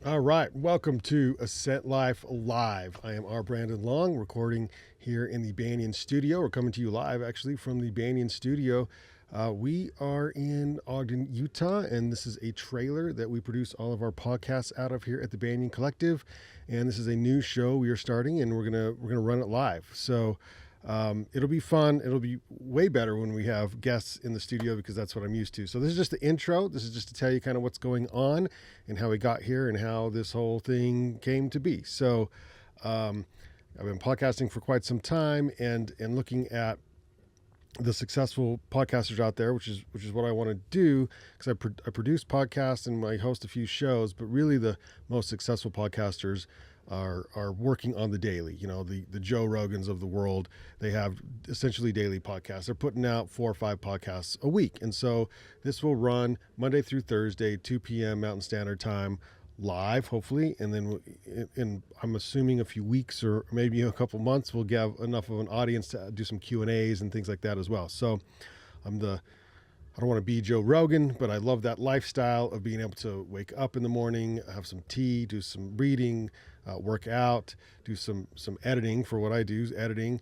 All right, welcome to Ascent Life Live. I am R. Brandon Long, recording here in the Banyan Studio. We're coming to you live, actually, from the Banyan Studio. We are in Ogden, Utah, and this is a trailer that we produce all of our podcasts out of here at the Banyan Collective. And this is a new show we are starting, and we're gonna run it live. So it'll be fun. It'll be way better when we have guests in the studio because that's what I'm used to. So this is just the intro. This is just to tell you kind of what's going on and how we got here and how this whole thing came to be. So I've been podcasting for quite some time and looking at the successful podcasters out there, which is what I want to do because I produce podcasts and I host a few shows, but really the most successful podcasters are working on the daily. You know, the Joe Rogans of the world, they have essentially daily podcasts. They're putting out 4 or 5 podcasts a week. And so this will run Monday through Thursday, 2 p.m. Mountain Standard Time, live, hopefully. And then in I'm assuming a few weeks or maybe a couple months, we'll get enough of an audience to do some Q&As and things like that as well. So I don't want to be Joe Rogan, but I love that lifestyle of being able to wake up in the morning, have some tea, do some reading, work out, do some editing for what I do is editing,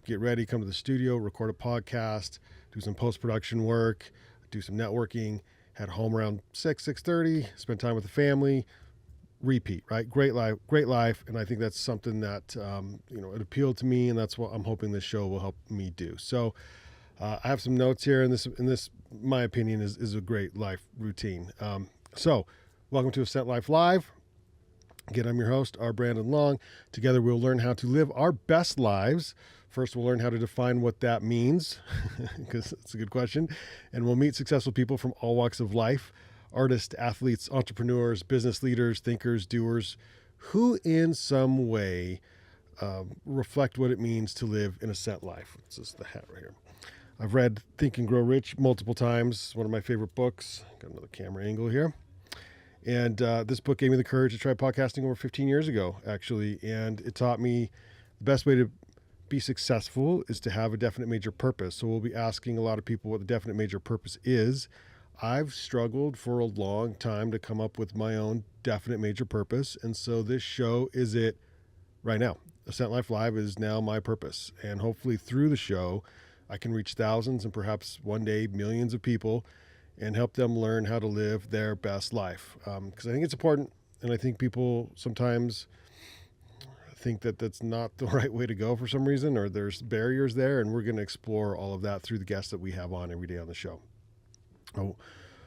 get ready, come to the studio, record a podcast, do some post-production work, do some networking, head home around 6:30, spend time with the family, repeat, right? Great life. And I think that's something that, it appealed to me, and that's what I'm hoping this show will help me do. So I have some notes here, and this, my opinion, is a great life routine. So welcome to Ascent Life Live. Again, I'm your host, R. Brandon Long. Together, we'll learn how to live our best lives. First, we'll learn how to define what that means, because it's a good question. And we'll meet successful people from all walks of life, artists, athletes, entrepreneurs, business leaders, thinkers, doers, who in some way reflect what it means to live an Ascent life. This is the hat right here. I've read Think and Grow Rich multiple times. One of my favorite books. Got another camera angle here. And this book gave me the courage to try podcasting over 15 years ago, actually. And it taught me the best way to be successful is to have a definite major purpose. So we'll be asking a lot of people what the definite major purpose is. I've struggled for a long time to come up with my own definite major purpose. And so this show is it right now. Ascent Life Live is now my purpose. And hopefully through the show, I can reach thousands and perhaps one day millions of people and help them learn how to live their best life. Because I think it's important, and I think people sometimes think that that's not the right way to go for some reason, or there's barriers there, and we're going to explore all of that through the guests that we have on every day on the show. Oh,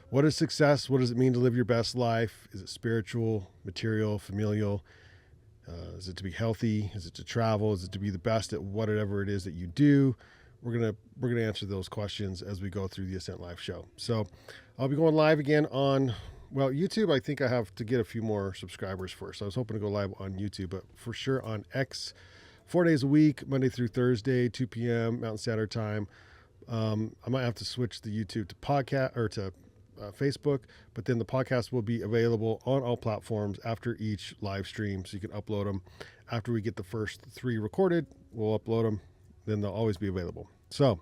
what is success? What does it mean to live your best life? Is it spiritual, material, familial? Is it to be healthy? Is it to travel? Is it to be the best at whatever it is that you do? We're gonna answer those questions as we go through the Ascent Life show. So I'll be going live again on YouTube. I think I have to get a few more subscribers first. I was hoping to go live on YouTube, but for sure on X, 4 days a week, Monday through Thursday, 2 p.m. Mountain Standard Time. I might have to switch the YouTube to podcast or to Facebook, but then the podcast will be available on all platforms after each live stream, so you can upload them. After we get the first 3 recorded, we'll upload them. Then they'll always be available. So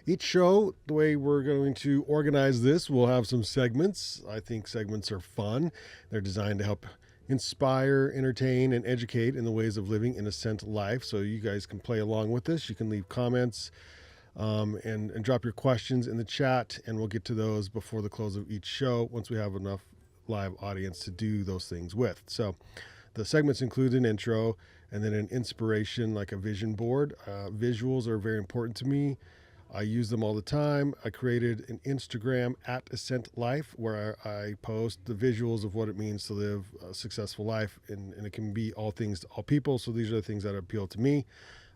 each show, the way we're going to organize this, we'll have some segments. I think segments are fun. They're designed to help inspire, entertain, and educate in the ways of living an Ascent life. So you guys can play along with this. You can leave comments and drop your questions in the chat, and we'll get to those before the close of each show once we have enough live audience to do those things with. So the segments include an intro and then an inspiration, like a vision board. Visuals are very important to me. I use them all the time. I created an Instagram at Ascent Life where I post the visuals of what it means to live a successful life. And it can be all things to all people. So these are the things that appeal to me.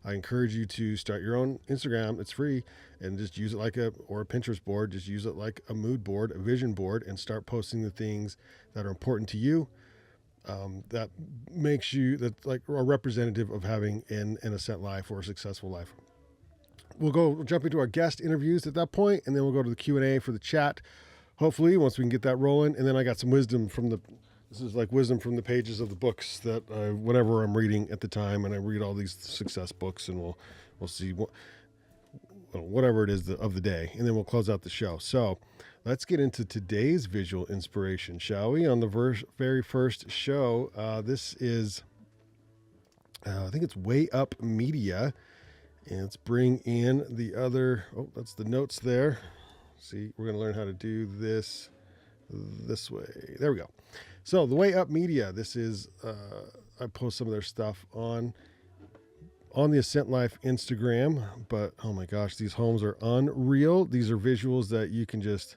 I encourage you to start your own Instagram. It's free, and just use it or a Pinterest board. Just use it like a mood board, a vision board, and start posting the things that are important to you. That makes you like a representative of having an Ascent life or a successful life. We'll jump into our guest interviews at that point, and then we'll go to the Q&A for the chat, hopefully, once we can get that rolling. And then I got some wisdom this is like wisdom from the pages of the books that whatever I'm reading at the time, and I read all these success books, and we'll see whatever it is of the day, and then we'll close out the show. So let's get into today's visual inspiration, shall we? On the very first show, this is, I think it's Way Up Media. And let's bring in the other, that's the notes there. See, we're going to learn how to do this way. There we go. So the Way Up Media, this is, I post some of their stuff on the Ascent Life Instagram, but oh my gosh, these homes are unreal. These are visuals that you can just...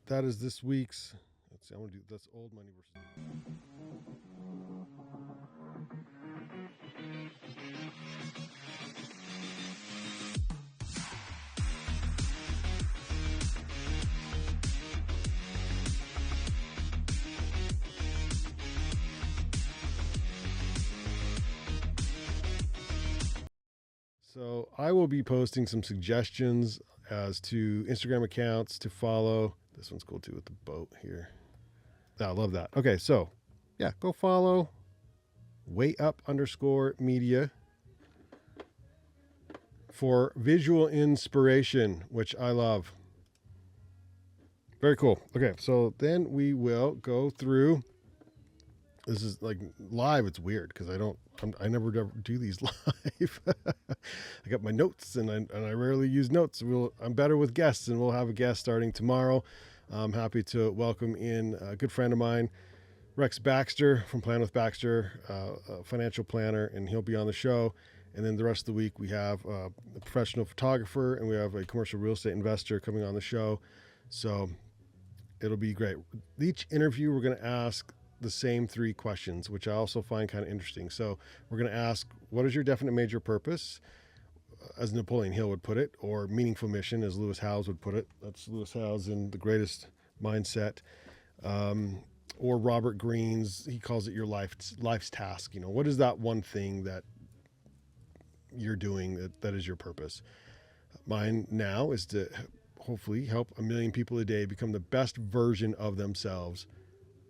that is this week's. Let's see, I want to do that's old money versus. So I will be posting some suggestions as to Instagram accounts to follow. This one's cool too with the boat here. I love that. Okay, so yeah, go follow _media for visual inspiration, which I love. Very cool. Okay, so then we will go through. This is like live. It's weird because I never do these live. I got my notes and I rarely use notes. I'm better with guests, and we'll have a guest starting tomorrow. I'm happy to welcome in a good friend of mine, Rex Baxter from Plan with Baxter, a financial planner, and he'll be on the show. And then the rest of the week we have a professional photographer and we have a commercial real estate investor coming on the show. So it'll be great. Each interview we're going to ask the same 3 questions, which I also find kind of interesting. So we're going to ask, what is your definite major purpose, as Napoleon Hill would put it, or meaningful mission, as Lewis Howes would put it. That's Lewis Howes in The Greatest Mindset. Or Robert Greene's, he calls it your life's task. What is that one thing that you're doing that is your purpose? Mine now is to hopefully help 1 million people a day become the best version of themselves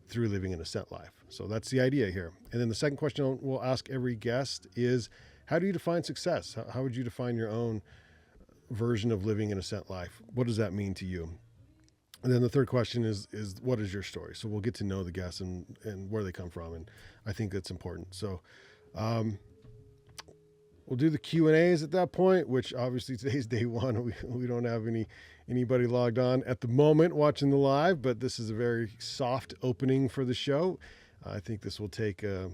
through living an Ascent life. So that's the idea here. And then the second question we'll ask every guest is, how do you define success? How would you define your own version of living an Ascent life? What does that mean to you? And then the third question is what is your story? So we'll get to know the guests and where they come from. And I think that's important. So we'll do the Q&As at that point, which obviously today's day one. We don't have anybody logged on at the moment watching the live, but this is a very soft opening for the show. I think this will take a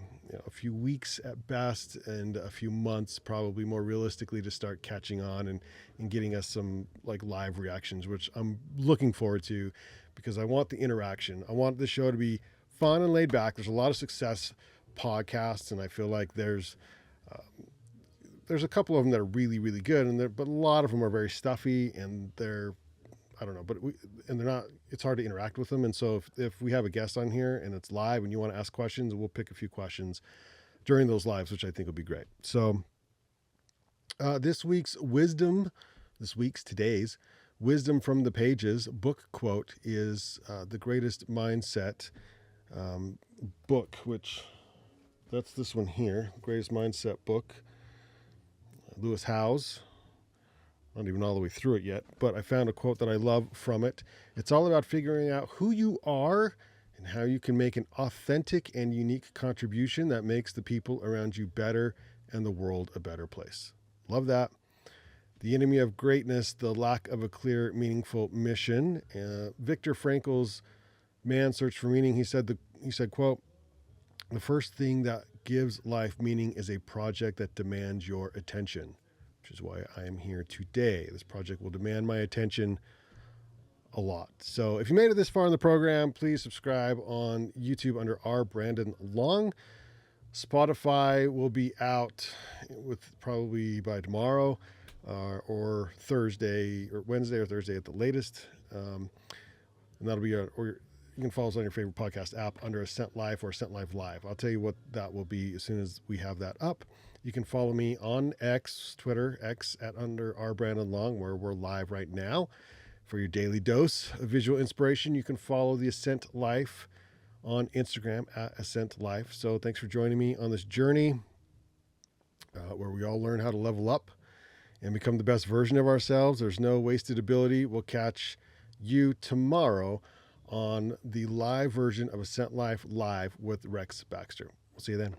few weeks at best and a few months, probably more realistically, to start catching on and getting us some like live reactions, which I'm looking forward to because I want the interaction. I want the show to be fun and laid back. There's a lot of success podcasts, and I feel like there's a couple of them that are really, really good, but a lot of them are very stuffy, and they're, I don't know, they're not, it's hard to interact with them. And so if we have a guest on here and it's live and you want to ask questions, we'll pick a few questions during those lives, which I think will be great. So today's Wisdom from the Pages book quote is The Greatest Mindset book, which that's this one here, Greatest Mindset book. Lewis Howes. Not even all the way through it yet, but I found a quote that I love from it. It's all about figuring out who you are and how you can make an authentic and unique contribution that makes the people around you better and the world a better place. Love that. The enemy of greatness, the lack of a clear, meaningful mission. Viktor Frankl's Man's Search for Meaning, he said, quote, "The first thing that gives life meaning is a project that demands your attention," which is why I am here today. This project will demand my attention a lot. So if you made it this far in the program, please subscribe on YouTube under R. Brandon Long. Spotify will be out with probably by tomorrow or Thursday or Wednesday or Thursday at the latest. And that'll be you can follow us on your favorite podcast app under Ascent Life or Ascent Life Live. I'll tell you what that will be as soon as we have that up. You can follow me on Twitter, at under R Brandon Long, where we're live right now. For your daily dose of visual inspiration, you can follow the Ascent Life on Instagram at Ascent Life. So thanks for joining me on this journey where we all learn how to level up and become the best version of ourselves. There's no wasted ability. We'll catch you tomorrow on the live version of Ascent Life Live with Rex Baxter. We'll see you then.